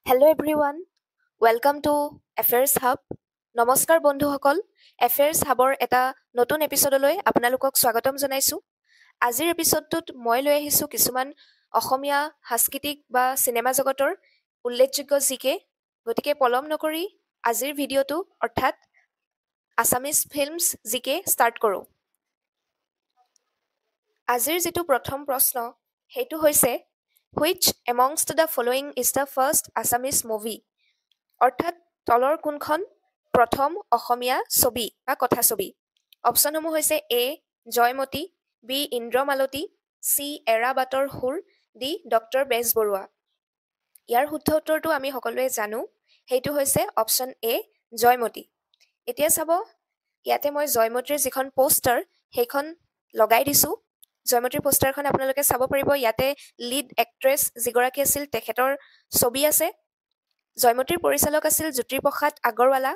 Hello everyone, welcome to Affairs Hub. নমস্কাৰ বন্ধুসকল, Affairs Hubৰ এটা নতুন এপিছডলৈ আপোনালোকক স্বাগতম জনাইছোঁ। আজিৰ এপিছডটোত মই লৈ আহিছোঁ কিছুমান অসমীয়া সাংস্কৃতিক বা চিনেমা জগতৰ উল্লেখযোগ্য জিকে। গতিকে পলম নকৰি আজিৰ ভিডিঅ'টো অৰ্থাৎ আছামিজ ফিল্মছ জিকে ষ্টাৰ্ট কৰোঁ। আজিৰ যিটো প্ৰথম প্ৰশ্ন সেইটো হৈছে Which amongst the following is the first Assamese movie? অৰ্থাৎ তলৰ কোনখন প্ৰথম অসমীয়া ছবি বা কথা ছবি? অপশ্যনসমূহ হৈছে এ জয়মতী, বি ইন্দ্ৰমালতী, চি এৰাবাটৰ সুৰ, ডি ডক্টৰ বেজবৰুৱা। ইয়াৰ শুদ্ধ উত্তৰটো আমি সকলোৱে জানো, সেইটো হৈছে অপশ্যন এ জয়মতী। এতিয়া চাব, ইয়াতে মই জয়মতীৰ যিখন পোষ্টাৰ সেইখন লগাই দিছোঁ। জয়মতীৰ পোষ্টাৰখন আপোনালোকে চাব পাৰিব। ইয়াতে লিড এক্ট্ৰেছ যিগৰাকী আছিল তেখেতৰ ছবি আছে। জয়মতীৰ পৰিচালক আছিল জ্যোতিপ্ৰসাদ আগৰৱালা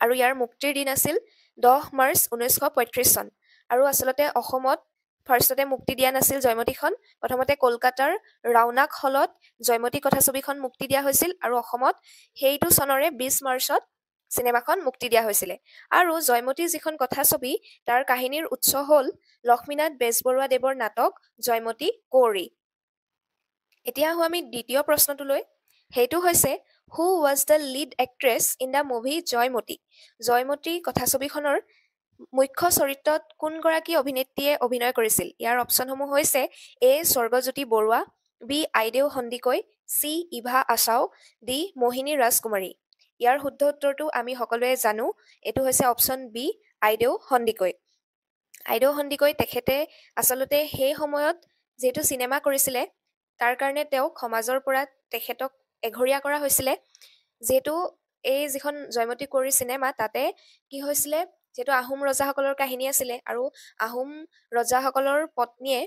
আৰু ইয়াৰ মুক্তিৰ দিন আছিল 10 মাৰ্চ 1935 চন। আৰু আচলতে অসমত ফাৰ্ষ্টতে মুক্তি দিয়া নাছিল জয়মতীখন। প্ৰথমতে কলকাতাৰ ৰাওনাক হলত জয়মতী কথাছবিখন মুক্তি দিয়া হৈছিল আৰু অসমত সেইটো চনৰে 20 মাৰ্চত চিনেমাখন মুক্তি দিয়া হৈছিলে। আৰু জয়মতীৰ যিখন কথাছবি তাৰ কাহিনীৰ উৎস হ'ল লক্ষ্মীনাথ বেজবৰুৱা দেৱৰ নাটক জয়মতী কুঁৱৰী। এতিয়া আহোঁ আমি দ্বিতীয় প্ৰশ্নটোলৈ। সেইটো হৈছে who was the lead actress in the movie Joymoti? Joymoti কথাছবিখনৰ মুখ্য চৰিত্ৰত কোনগৰাকী অভিনেত্ৰীয়ে অভিনয় কৰিছিল? ইয়াৰ অপশ্যনসমূহ হৈছে A Swargajyoti Barua, B Aideu Sandikoi, C Eva Asao, D Mohini Rajkumari. ইয়াৰ শুদ্ধ উত্তৰটো আমি সকলোৱে জানো, এইটো হৈছে অপশ্যন বি আইদেউ সন্দিকৈ। আইদেউ সন্দিকৈ তেখেতে আচলতে সেই সময়ত যিহেতু চিনেমা কৰিছিলে তাৰ কাৰণে তেওঁক সমাজৰ পৰা তেখেতক এঘৰীয়া কৰা হৈছিলে। যিহেতু এই যিখন জয়মতী কুঁৱৰী চিনেমা তাতে কি হৈছিলে, যিহেতু আহোম ৰজাসকলৰ কাহিনী আছিলে আৰু আহোম ৰজাসকলৰ পত্নীয়ে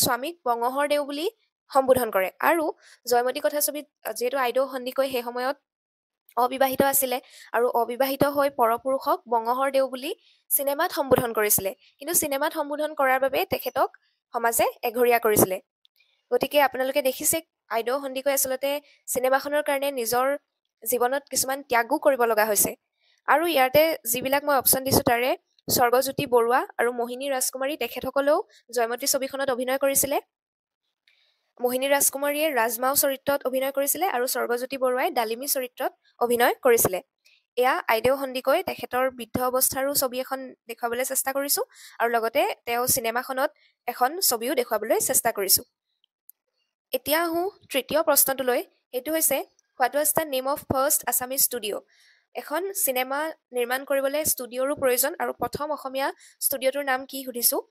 স্বামীক বঙহৰ দেও বুলি সম্বোধন কৰে। আৰু জয়মতী কথাছবিত যিহেতু আইদেউ সন্দিকৈ সেই সময়ত অবিবাহিত আছিলে আৰু অবিবাহিত হৈ পৰপুৰুষক বঙহৰ দেও বুলি চিনেমাত সম্বোধন কৰিছিলে। কিন্তু চিনেমাত সম্বোধন কৰাৰ বাবে তেখেতক সমাজে এঘৰীয়া কৰিছিলে। গতিকে আপোনালোকে দেখিছে আইদেউ সন্দিকৈ আচলতে চিনেমাখনৰ কাৰণে নিজৰ জীৱনত কিছুমান ত্যাগো কৰিব লগা হৈছে। আৰু ইয়াতে যিবিলাক মই অপশ্যন দিছোঁ তাৰে স্বৰ্গজ্যোতি বৰুৱা আৰু মোহিনী ৰাজকুমাৰী তেখেতসকলেও জয়মতী ছবিখনত অভিনয় কৰিছিলে। মোহিনী ৰাজকুমাৰীয়ে ৰাজমাও চৰিত্ৰত অভিনয় কৰিছিলে আৰু স্বৰ্গজ্যোতি বৰুৱাই ডালিমী চৰিত্ৰত অভিনয় কৰিছিলে। এয়া আইদেউ সন্দিকৈ তেখেতৰ বৃদ্ধ অৱস্থাৰো ছবি এখন দেখুৱাবলৈ চেষ্টা কৰিছোঁ আৰু লগতে তেওঁ চিনেমাখনত এখন ছবিও দেখুৱাবলৈ চেষ্টা কৰিছোঁ। এতিয়া আহোঁ তৃতীয় প্ৰশ্নটোলৈ। সেইটো হৈছে what was the name of first Assamese studio'? এখন চিনেমা নিৰ্মাণ কৰিবলৈ ষ্টুডিঅ'ৰো প্ৰয়োজন আৰু প্ৰথম অসমীয়া ষ্টুডিঅ'টোৰ নাম কি সুধিছোঁ।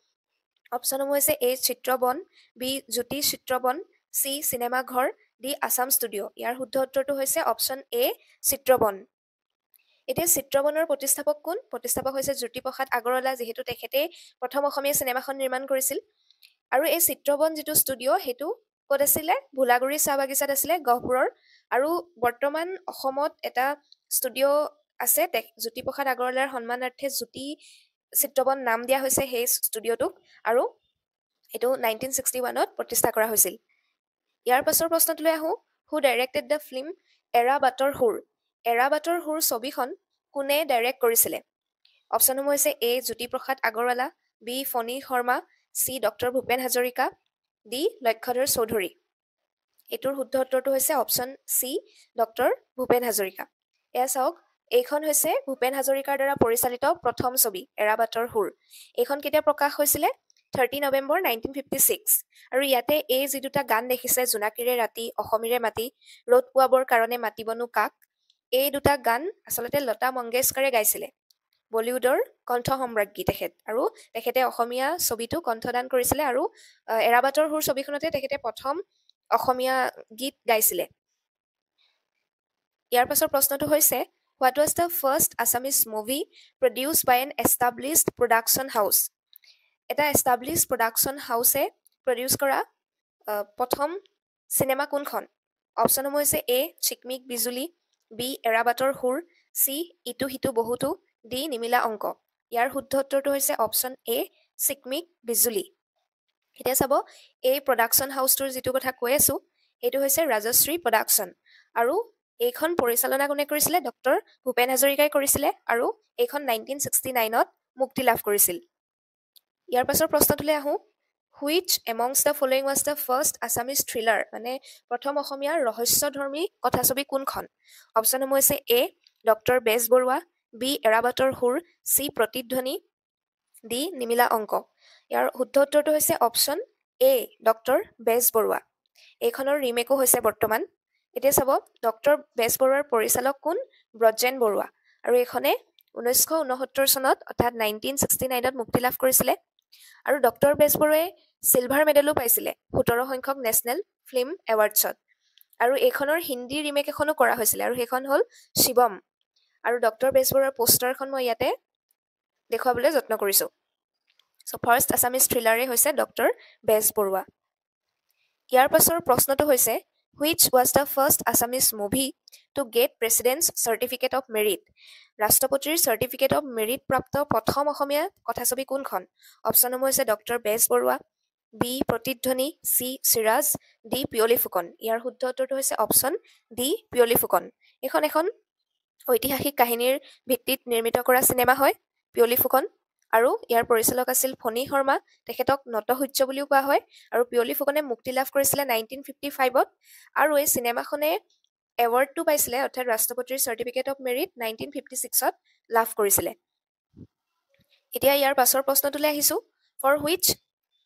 অপশ্যনসমূহ হৈছে এ চিত্ৰবন, বি জ্যোতি চিত্ৰবন, চি চিনেমা ঘৰ, ডি আছাম ষ্টুডিঅ'। ইয়াৰ শুদ্ধ উত্তৰটো হৈছে অপশ্যন এ চিত্ৰবন। এতিয়া চিত্ৰবনৰ প্ৰতিষ্ঠাপক কোন? প্ৰতিষ্ঠাপক হৈছে জ্যোতিপ্ৰসাদ আগৰৱালা, যিহেতু তেখেতে প্ৰথম অসমীয়া চিনেমাখন নিৰ্মাণ কৰিছিল। আৰু এই চিত্ৰবন যিটো ষ্টুডিঅ' সেইটো ক'ত আছিলে? ভোলাগুৰি চাহ বাগিচাত আছিলে, গহপুৰৰ। আৰু বৰ্তমান অসমত এটা ষ্টুডিঅ' আছে, জ্যোতিপ্ৰসাদ আগৰৱালাৰ সন্মানাৰ্থে জ্যোতি চিত্ৰবন নাম দিয়া হৈছে সেই ষ্টুডিঅ'টোক, আৰু এইটো 1961ত প্ৰতিষ্ঠা কৰা হৈছিল। ইয়াৰ পাছৰ প্ৰশ্নটোলৈ আহোঁ। Who directed the film Era Bator Sur? Era Bator Sur ছবিখন কোনে ডাইৰেক্ট কৰিছিলে? অপশ্যনসমূহ হৈছে A Jyoti Prasad Agarwala, B Phani Sarma, C doctor Bhupen Hazarika, D Lakshyadhar Choudhury. এইটোৰ শুদ্ধ উত্তৰটো হৈছে অপশ্যন চি ডক্টৰ ভূপেন হাজৰিকা। এয়া চাওক, এইখন হৈছে ভূপেন হাজৰিকাৰ দ্বাৰা পৰিচালিত প্ৰথম ছবি এৰাবাটৰ সুৰ। এইখন কেতিয়া প্ৰকাশ হৈছিলে? 30 নৱেম্বৰ 1956। আৰু ইয়াতে এই যি দুটা গান দেখিছে, জোনাকীৰে ৰাতি, অসমীৰে মাটি, ৰ'দ পোৱাবৰ কাৰণে মাতিবনো কাক, এই দুটা গান আচলতে লতা মংগেশকাৰে গাইছিলে। বলিউডৰ কণ্ঠ সম্ৰাজ্ঞী তেখেত, আৰু তেখেতে অসমীয়া ছবিটো কণ্ঠদান কৰিছিলে আৰু এৰাবাটৰ সুৰ ছবিখনতে তেখেতে প্ৰথম অসমীয়া গীত গাইছিলে। ইয়াৰ পাছৰ প্ৰশ্নটো হৈছে what was the first Assamese movie produce by an established production house? এটা এষ্টাব্লিছড প্ৰডাকশ্যন হাউচে প্ৰডিউচ কৰা প্ৰথম চিনেমা কোনখন? অপশ্যনসমূহ হৈছে এ চিকমিক বিজুলী, বি এৰাবাটৰ সুৰ, চি ইটো সিটো বহুতো, ডি নিমিলা অংক। ইয়াৰ শুদ্ধ উত্তৰটো হৈছে অপশ্যন এ চিকমিক বিজুলী। এতিয়া চাব, এই প্ৰডাকশ্যন হাউচটোৰ যিটো কথা কৈ আছোঁ সেইটো হৈছে ৰাজশ্ৰী প্ৰডাকশ্যন। আৰু এইখন পৰিচালনা কোনে কৰিছিলে? ডক্টৰ ভূপেন হাজৰিকাই কৰিছিলে আৰু এইখন 1969ত মুক্তি লাভ কৰিছিল। ইয়াৰ পাছৰ প্ৰশ্নটোলৈ আহোঁ। Which amongst the following was the first Assamese thriller, মানে প্ৰথম অসমীয়াৰ ৰহস্যধৰ্মী কথাছবি কোনখন? অপশ্যনসমূহ হৈছে A doctor Bezbarua, B Era Bator Sur, C প্ৰতিধ্বনি, ডি নিমিলা অংক। ইয়াৰ শুদ্ধ উত্তৰটো হৈছে অপশ্যন এ ডক্টৰ বেজবৰুৱা। এইখনৰ ৰিমেকো হৈছে বৰ্তমান। এতিয়া চাব, ডক্টৰ বেজবৰুৱাৰ পৰিচালক কোন? ব্ৰজেন বৰুৱা। আৰু এইখনে 1969 চনত অৰ্থাৎ 1969ত মুক্তি লাভ কৰিছিলে। আৰু ডক্টৰ বেজবৰুৱাই চিলভাৰ মেডেলো পাইছিলে 17 সংখ্যক নেশ্যনেল ফিল্ম এৱাৰ্ডছত। আৰু এইখনৰ হিন্দী ৰিমেক এখনো কৰা হৈছিলে আৰু সেইখন হ'ল শিৱম। আৰু ডক্টৰ বেজবৰুৱাৰ পোষ্টাৰখন মই ইয়াতে দেখুৱাবলৈ যত্ন কৰিছোঁ। চ' ফাৰ্ষ্ট আছামিজ থ্ৰিলাৰেই হৈছে ডক্টৰ বেজবৰুৱা। ইয়াৰ পাছৰ প্ৰশ্নটো হৈছে which was the first Assamese movie to get Presidents certificate of merit. ৰাষ্ট্ৰপতিৰ চাৰ্টিফিকেট অফ মেৰিট প্ৰাপ্ত প্ৰথম অসমীয়া কথাছবি কোনখন? অপশ্যনসমূহ হৈছে ডক্টৰ বেজবৰুৱা, বি প্ৰতিধ্বনি, চি চিৰাজ, ডি পিয়লি ফুকন। ইয়াৰ শুদ্ধ উত্তৰটো হৈছে অপশ্যন ডি পিয়লি ফুকন। এইখন এখন ঐতিহাসিক কাহিনীৰ ভিত্তিত নিৰ্মিত কৰা চিনেমা হয় পিয়লি ফুকন। আৰু ইয়াৰ পৰিচালক আছিল ফণী শৰ্মা, তেখেতক নটসূৰ্য বুলিও কোৱা হয়। আৰু পিয়লি ফুকনে মুক্তি লাভ কৰিছিলে 1955ত। আৰু এই চিনেমাখনে এৱাৰ্ডটো পাইছিলে, অৰ্থাৎ ৰাষ্ট্ৰপতিৰ চাৰ্টিফিকেট অফ মেৰিট 1956ত লাভ কৰিছিলে। এতিয়া ইয়াৰ পাছৰ প্ৰশ্নটোলৈ আহিছোঁ। For which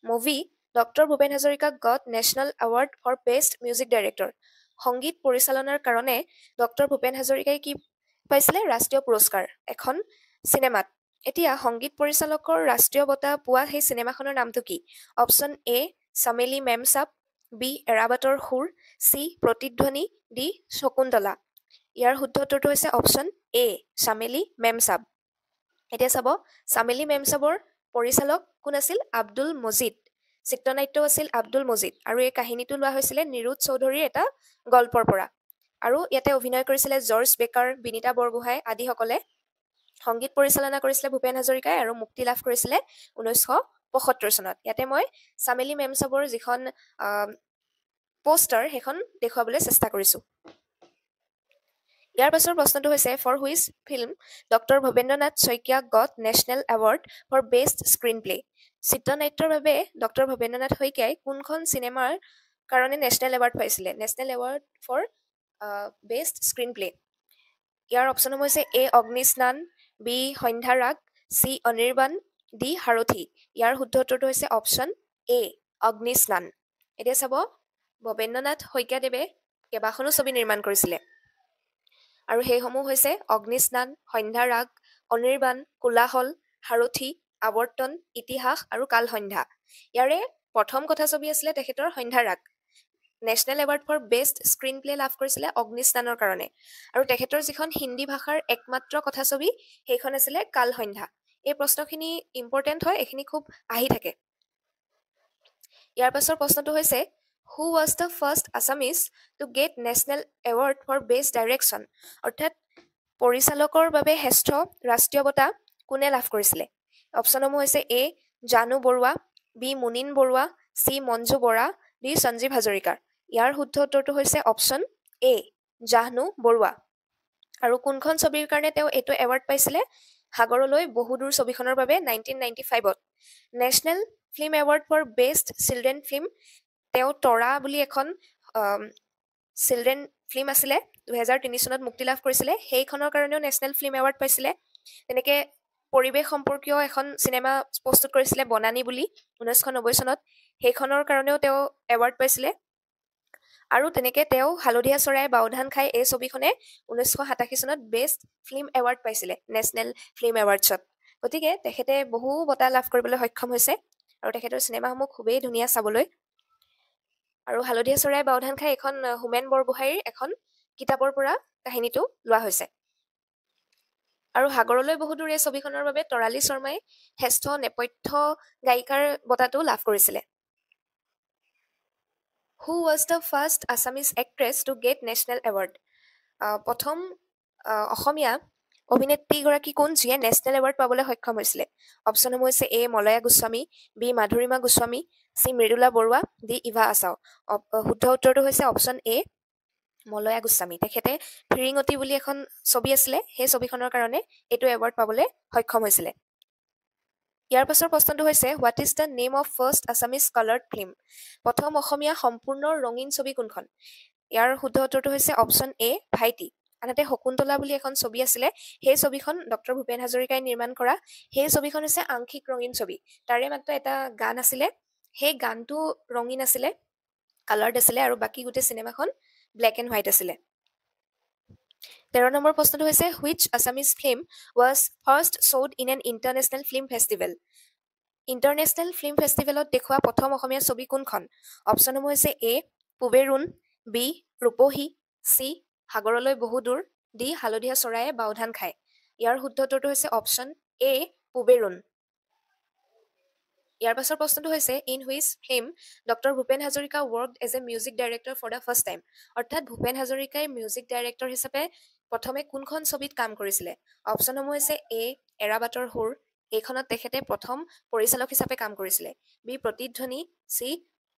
movie doctor Bhupen হাজৰিকাক got national award for best music director. সংগীত পৰিচালনাৰ কাৰণে ডক্টৰ ভূপেন হাজৰিকাই কি পাইছিলে? ৰাষ্ট্ৰীয় পুৰস্কাৰ এখন চিনেমাত। এতিয়া সংগীত পৰিচালকৰ ৰাষ্ট্ৰীয় বঁটা পোৱা সেই চিনেমাখনৰ নামটো কি? Option A Chameli Memsaab, B Era Bator Sur, C প্ৰতিধ্বনি, ডি শকুন্তলা। ইয়াৰ শুদ্ধ উত্তৰটো হৈছে অপশ্যন এ চামেলি মেমচাব। এতিয়া চাব, চামেলি মেমচাবৰ পৰিচালক কোন আছিল? আব্দুল মজিদ। চিত্ৰনাট্য আছিল আব্দুল মজিদ। আৰু এই কাহিনীটো লোৱা হৈছিলে নিৰুদ চৌধুৰীৰ এটা গল্পৰ পৰা। আৰু ইয়াতে অভিনয় কৰিছিলে জৰ্জ বেকাৰ, বিনীতা বৰগোহাঁই আদিসকলে। সংগীত পৰিচালনা কৰিছিলে ভূপেন হাজৰিকাই আৰু মুক্তি লাভ কৰিছিলে 1975 চনত। ইয়াতে মই চামেলি মেমচাবৰ যিখন পোষ্টাৰ সেইখন দেখুৱাবলৈ চেষ্টা কৰিছোঁ। ইয়াৰ পাছৰ প্ৰশ্নটো হৈছে for which film doctor Bhabendranath Saikia got national award for best screenplay. চিত্ৰনাট্যৰ বাবে ডক্টৰ ভৱেন্দ্ৰনাথ শইকীয়াই কোনখন চিনেমাৰ কাৰণে নেশ্যনেল এৱাৰ্ড পাইছিলে? National award for best screenplay. ইয়াৰ অপশ্যনসমূহ হৈছে A Agnisnan, B Sandhya Raag, C Anirban, D Sarathi. ইয়াৰ শুদ্ধ উত্তৰটো হৈছে অপশ্যন এ অগ্নিস্নান। এতিয়া চাব, ভৱেন্দ্ৰনাথ শইকীয়াদেৱে কেইবাখনো ছবি নিৰ্মাণ কৰিছিলে। আৰু সেইসমূহ হৈছে অগ্নিস্নান, সন্ধ্যা ৰাগ, অনিৰ্বাণ, কোলাহল, সাৰথি, আৱৰ্তন, ইতিহাস আৰু কাল সন্ধ্যা। ইয়াৰে প্ৰথম কথাছবি আছিলে তেখেতৰ Sandhya Raag. National award for best screenplay লাভ কৰিছিলে অগ্নিস্নানৰ কাৰণে। আৰু তেখেতৰ যিখন হিন্দী ভাষাৰ একমাত্ৰ কথাছবি সেইখন আছিলে কাল সন্ধ্যা। এই প্ৰশ্নখিনি ইম্পৰ্টেণ্ট হয়, এইখিনি খুব আহি থাকে। ইয়াৰ পাছৰ প্ৰশ্নটো হৈছে who was the first Assamese to get national award for best direction. অৰ্থাৎ পৰিচালকৰ বাবে শ্ৰেষ্ঠ ৰাষ্ট্ৰীয় বঁটা কোনে লাভ কৰিছিলে? অপশ্যনসমূহ হৈছে A Jahnu Barua, B Munin Barua, C Manju Bora, D Sanjeev Hazarika. ইয়াৰ শুদ্ধ উত্তৰটো হৈছে অপশ্যন এ জাহ্নু বৰুৱা। আৰু কোনখন ছবিৰ কাৰণে তেওঁ এইটো এৱাৰ্ড পাইছিলে? সাগৰলৈ বহুদূৰ ছবিখনৰ বাবে 1995ত। National film award for best children film তেওঁ তৰা বুলি এখন চিলড্ৰেন ফিল্ম আছিলে 2003 চনত মুক্তি লাভ কৰিছিলে, সেইখনৰ কাৰণেও নেশ্যনেল ফিল্ম এৱাৰ্ড পাইছিলে। তেনেকৈ পৰিৱেশ সম্পৰ্কীয় এখন চিনেমা প্ৰস্তুত কৰিছিলে বনানী বুলি 1990 চনত, সেইখনৰ কাৰণেও তেওঁ এৱাৰ্ড পাইছিলে। আৰু তেনেকৈ তেওঁ হালধীয়া চৰাই বাওধান খাই এই ছবিখনে 1987 চনত বেষ্ট ফিল্ম এৱাৰ্ড পাইছিলে নেশ্যনেল ফিল্ম এৱাৰ্ডছত। গতিকে তেখেতে বহু বঁটা লাভ কৰিবলৈ সক্ষম হৈছে আৰু তেখেতৰ চিনেমাসমূহ খুবেই ধুনীয়া চাবলৈ। আৰু হালধীয়া চৰাই বাওধান খাই এখন হোমেন বৰগোহাঁইৰ এখন কিতাপৰ পৰা কাহিনীটো লোৱা হৈছে। আৰু সাগৰলৈ বহুদূৰ এই ছবিখনৰ বাবে তৰালী শৰ্মাই শ্ৰেষ্ঠ নেপথ্য গায়িকাৰ বঁটাটো লাভ কৰিছিলে। হু was the first Assamese actress two get national award. প্ৰথম অসমীয়া অভিনেত্ৰীগৰাকী কোন যিয়ে নেশ্যনেল এৱাৰ্ড পাবলৈ সক্ষম হৈছিলে? অপশ্যনসমূহ হৈছে A Malaya Goswami, B Madhurima Goswami, C Mridula Barua, D Eva Asao. শুদ্ধ উত্তৰটো হৈছে অপশ্যন এ মলয়া গোস্বামী, তেখেতে ফিৰিঙতি বুলি এখন ছবি আছিলে, সেই ছবিখনৰ কাৰণে এইটো এৱাৰ্ড পাবলৈ সক্ষম হৈছিলে। ইয়াৰ পাছৰ প্ৰশ্নটো হৈছে what is the name of first Assamese coloured film? প্ৰথম অসমীয়া সম্পূৰ্ণ ৰঙীন ছবি কোনখন? ইয়াৰ শুদ্ধ উত্তৰটো হৈছে অপশ্যন এ ভাইটি। আনহাতে শকুন্তলা বুলি এখন ছবি আছিলে, সেই ছবিখন ডক্টৰ ভূপেন হাজৰিকাই নিৰ্মাণ কৰা। সেই ছবিখন হৈছে আংশিক ৰঙীন ছবি। তাৰে মাত্ৰ এটা গান আছিলে, সেই গানটো ৰঙীন আছিলে, কালাৰ্ড আছিলে, আৰু বাকী গোটেই চিনেমাখন ব্লেক এণ্ড হোৱাইট আছিলে। 13 নম্বৰ প্ৰশ্নটো হৈছে which Assamese film was first showed in an international film festival? International film ফেষ্টিভেলত দেখুওৱা প্ৰথম অসমীয়া ছবি কোনখন? অপশ্যনসমূহ হৈছে A Puberun, B Rupohi, C Sagaroloi Bohu দূৰ, ডি হালধীয়া চৰায়ে বাওধান খায়। ইয়াৰ শুদ্ধ উত্তৰটো হৈছে অপশ্যন এ পুবেৰুণ। ইয়াৰ পাছৰ প্ৰশ্নটো হৈছে in which film doctor Bhupen Hazarika worked as a music director for the first time? অৰ্থাৎ ভূপেন হাজৰিকাই মিউজিক ডাইৰেক্টৰ হিচাপে প্ৰথমে কোনখন ছবিত কাম কৰিছিলে? অপশ্যনসমূহ হৈছে এ এৰাবাটৰ সুৰ, এইখনত তেখেতে প্ৰথম পৰিচালক হিচাপে কাম কৰিছিলে, বি প্ৰতিধ্বনি, চি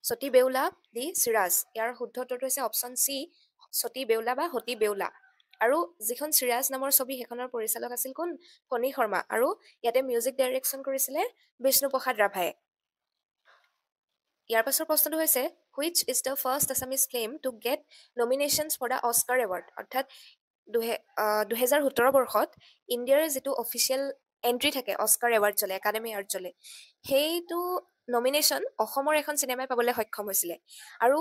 সতী বেউলা, ডি চিৰাজ। ইয়াৰ শুদ্ধ উত্তৰটো হৈছে অপশ্যন চি সতী বেউলা বা সতী বেউলা। আৰু যিখন চিৰাজ নামৰ ছবি, সেইখনৰ পৰিচালক আছিল কোন? ফণী শৰ্মা, আৰু ইয়াতে মিউজিক ডাইৰেকশ্যন কৰিছিলে বিষ্ণুপ্ৰসাদ ৰাভায়ে। ইয়াৰ পাছৰ প্ৰশ্নটো হৈছে which is the first Assamese film to get nominations for the Oscar award? অৰ্থাৎ 2017 বৰ্ষত ইণ্ডিয়াৰ যিটো অফিচিয়েল এণ্ট্ৰি থাকে অস্কাৰ এৱাৰ্ড চলে, একাডেমি এৱাৰ্ড চলে, সেইটো নমিনেশ্যন অসমৰ এখন চিনেমাই পাবলৈ সক্ষম হৈছিলে। আৰু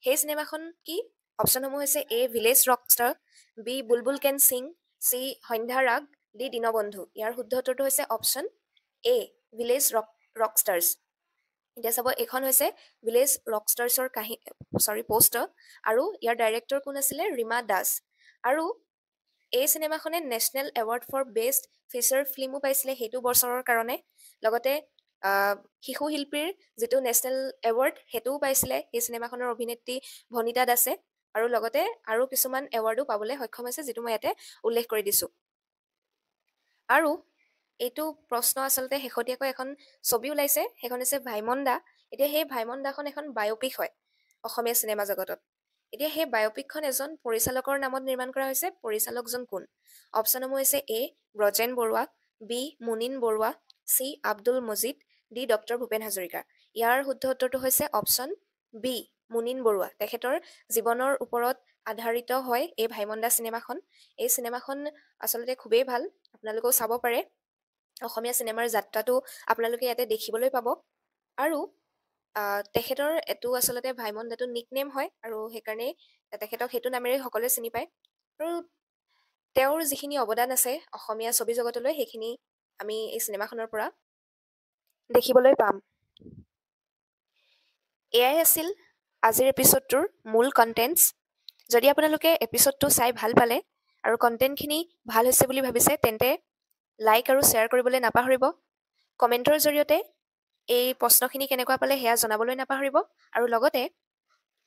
সেই চিনেমাখন কি? অপশ্যনসমূহ হৈছে A village rockstar, B Bulbul can sing, C Sandhya Raag, D Dinabandhu. ইয়াৰ শুদ্ধ উত্তৰটো হৈছে অপশ্যন এ ভিলেজ ৰকষ্টাৰ্ছ। এতিয়া চাব, এইখন হৈছে ভিলেজ ৰকষ্টাৰ্ছৰ পোষ্টাৰ, আৰু ইয়াৰ ডাইৰেক্টৰ কোন আছিলে? ৰীমা দাস। আৰু এই চিনেমাখনে national award for best feature ফিল্মো পাইছিলে সেইটো বছৰৰ কাৰণে। লগতে শিশু শিল্পীৰ যিটো নেশ্যনেল এৱাৰ্ড সেইটোও পাইছিলে এই চিনেমাখনৰ অভিনেত্ৰী ভনিতা দাসে। আৰু লগতে আৰু কিছুমান এৱাৰ্ডো পাবলৈ সক্ষম হৈছে, যিটো মই ইয়াতে উল্লেখ কৰি দিছোঁ। আৰু এইটো প্ৰশ্ন আচলতে শেহতীয়াকৈ এখন ছবি ওলাইছে, সেইখন হৈছে ভাইমন দা। এতিয়া সেই ভাইমন দাখন এখন বায়'পিক হয় অসমীয়া চিনেমা জগতত। এতিয়া সেই বায়'পিকখন এজন পৰিচালকৰ নামত নিৰ্মাণ কৰা হৈছে। পৰিচালকজন কোন? অপশ্যনসমূহ হৈছে A Brajen Barua, B Munin Barua, C Abdul Majid, D doctor Bhupen Hazarika. ইয়াৰ শুদ্ধ উত্তৰটো হৈছে অপশ্যন বি মুনীন বৰুৱা। তেখেতৰ জীৱনৰ ওপৰত আধাৰিত হয় এই ভাইমন দা চিনেমাখন। এই চিনেমাখন আচলতে খুবেই ভাল, আপোনালোকেও চাব পাৰে। অসমীয়া চিনেমাৰ যাত্ৰাটো আপোনালোকে ইয়াতে দেখিবলৈ পাব। আৰু তেখেতৰ এইটো আচলতে ভাইমন দাটো নিক নেম হয়, আৰু সেইকাৰণে তেখেতক সেইটো নামেৰে সকলোৱে চিনি পায়। আৰু তেওঁৰ যিখিনি অৱদান আছে অসমীয়া ছবি জগতলৈ, সেইখিনি আমি এই চিনেমাখনৰ পৰা দেখিবলৈ পাম। এয়াই আছিল আজিৰ এপিছডটোৰ মূল কণ্টেণ্টছ। যদি আপোনালোকে এপিছডটো চাই ভাল পালে আৰু কণ্টেণ্টখিনি ভাল হৈছে বুলি ভাবিছে, তেন্তে লাইক আৰু শ্বেয়াৰ কৰিবলৈ নাপাহৰিব। কমেণ্টৰ জৰিয়তে এই প্ৰশ্নখিনি কেনেকুৱা পালে সেয়া জনাবলৈ নাপাহৰিব, আৰু লগতে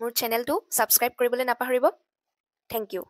মোৰ চেনেলটো ছাবস্ক্ৰাইব কৰিবলৈ নাপাহৰিব। Thank U.